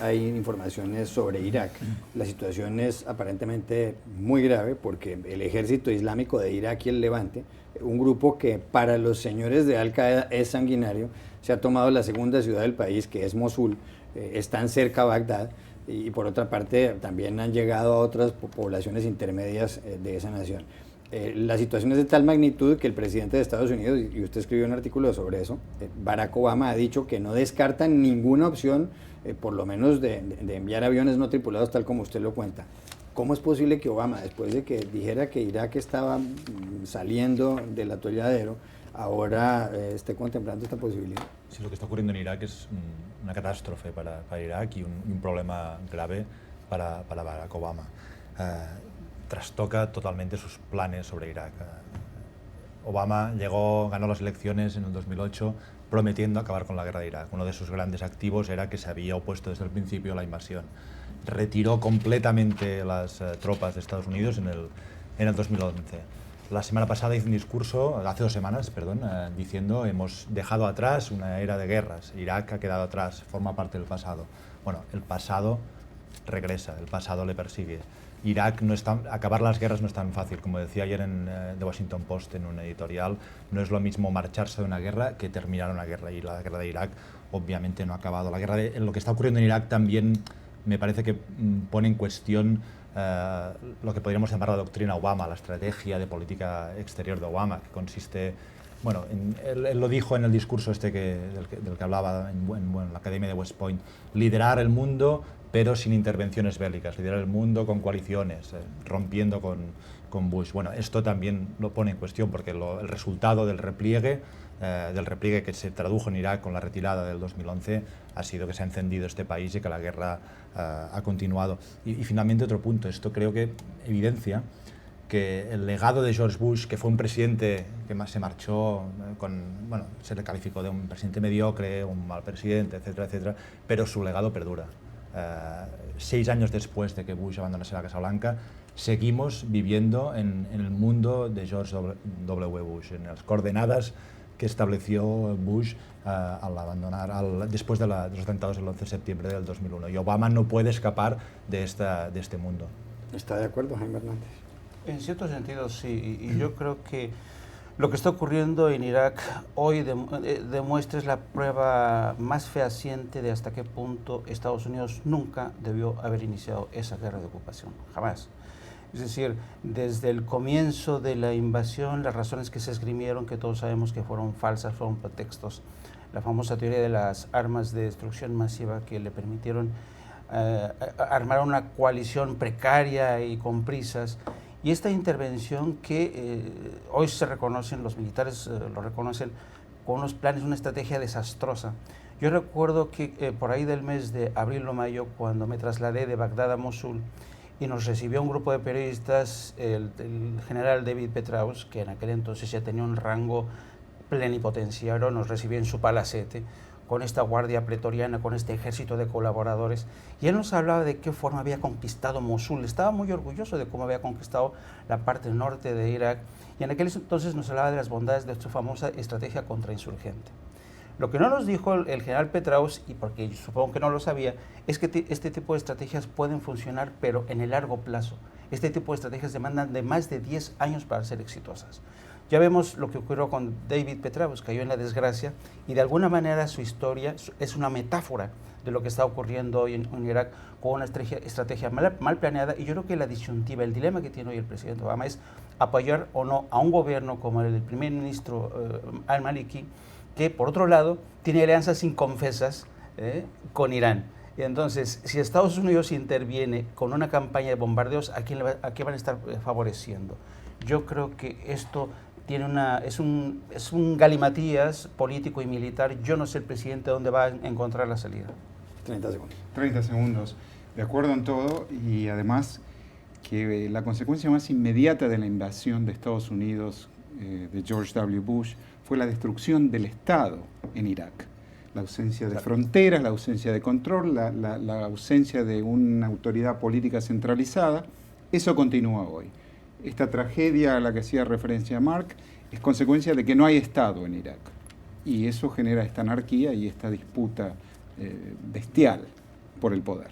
Hay informaciones sobre Irak. La situación es aparentemente muy grave porque el ejército islámico de Irak y el Levante, un grupo que para los señores de Al-Qaeda es sanguinario, se ha tomado la segunda ciudad del país, que es Mosul, están cerca a Bagdad, y por otra parte también han llegado a otras poblaciones intermedias de esa nación. La situación es de tal magnitud que el presidente de Estados Unidos, y usted escribió un artículo sobre eso, Barack Obama ha dicho que no descartan ninguna opción, por lo menos de enviar aviones no tripulados tal como usted lo cuenta. ¿Cómo es posible que Obama, después de que dijera que Irak estaba saliendo del atolladero, ahora esté contemplando esta posibilidad? Sí, lo que está ocurriendo en Irak es una catástrofe para Irak y un problema grave para Barack Obama. Trastoca totalmente sus planes sobre Irak. Obama ganó las elecciones en el 2008 prometiendo acabar con la guerra de Irak. Uno de sus grandes activos era que se había opuesto desde el principio a la invasión. Retiró completamente las tropas de Estados Unidos en el 2011. La semana pasada hizo un discurso, hace 2 semanas, perdón, diciendo hemos dejado atrás una era de guerras, Irak ha quedado atrás, forma parte del pasado. Bueno, el pasado regresa, el pasado le persigue. Irak acabar las guerras no es tan fácil, como decía ayer en The Washington Post en un editorial, no es lo mismo marcharse de una guerra que terminar una guerra, y la guerra de Irak obviamente no ha acabado. Lo que está ocurriendo en Irak también me parece que pone en cuestión lo que podríamos llamar la doctrina Obama, la estrategia de política exterior de Obama, que consiste, bueno, él lo dijo en el discurso del que hablaba en la Academia de West Point, liderar el mundo pero sin intervenciones bélicas, liderar el mundo con coaliciones, rompiendo con Bush. Bueno, esto también lo pone en cuestión porque el resultado del repliegue que se tradujo en Irak con la retirada del 2011 ha sido que se ha encendido este país y que la guerra ha continuado. Y finalmente otro punto, esto creo que evidencia que el legado de George Bush, que fue un presidente que más se marchó se le calificó de un presidente mediocre, un mal presidente, etcétera, etcétera, pero su legado perdura. 6 años después de que Bush abandonase la Casa Blanca, seguimos viviendo en el mundo de George W. Bush, en las coordenadas que estableció Bush después de los atentados del 11 de septiembre del 2001. Y Obama no puede escapar de este mundo. ¿Está de acuerdo, Jaime Hernández? En cierto sentido, sí. Y yo creo que lo que está ocurriendo en Irak hoy demuestra es la prueba más fehaciente de hasta qué punto Estados Unidos nunca debió haber iniciado esa guerra de ocupación, jamás. Es decir, desde el comienzo de la invasión, las razones que se esgrimieron, que todos sabemos que fueron falsas, fueron pretextos. La famosa teoría de las armas de destrucción masiva que le permitieron armar una coalición precaria y con prisas. Y esta intervención que hoy se reconocen, los militares lo reconocen, con unos planes, una estrategia desastrosa. Yo recuerdo que por ahí del mes de abril o mayo, cuando me trasladé de Bagdad a Mosul, y nos recibió un grupo de periodistas, el general David Petraeus, que en aquel entonces ya tenía un rango plenipotenciario, nos recibió en su palacete, con esta guardia pretoriana, con este ejército de colaboradores, y él nos hablaba de qué forma había conquistado Mosul. Estaba muy orgulloso de cómo había conquistado la parte norte de Irak, y en aquel entonces nos hablaba de las bondades de su famosa estrategia contrainsurgente. Lo que no nos dijo el general Petraeus, y porque supongo que no lo sabía, es que este tipo de estrategias pueden funcionar, pero en el largo plazo. Este tipo de estrategias demandan de más de 10 años para ser exitosas. Ya vemos lo que ocurrió con David Petraeus, cayó en la desgracia, y de alguna manera su historia es una metáfora de lo que está ocurriendo hoy en Irak, con una estrategia mal planeada. Y yo creo que la disyuntiva, el dilema que tiene hoy el presidente Obama es apoyar o no a un gobierno como el del primer ministro al-Maliki, que por otro lado tiene alianzas inconfesas con Irán. Y entonces, si Estados Unidos interviene con una campaña de bombardeos, ¿a qué van a estar favoreciendo? Yo creo que esto es un galimatías político y militar. Yo no sé el presidente dónde va a encontrar la salida. 30 segundos. 30 segundos. De acuerdo en todo, y además que la consecuencia más inmediata de la invasión de Estados Unidos de George W. Bush fue la destrucción del Estado en Irak. La ausencia de fronteras, la ausencia de control, la ausencia de una autoridad política centralizada. Eso continúa hoy. Esta tragedia a la que hacía referencia Mark es consecuencia de que no hay Estado en Irak. y eso genera esta anarquía y esta disputa bestial por el poder.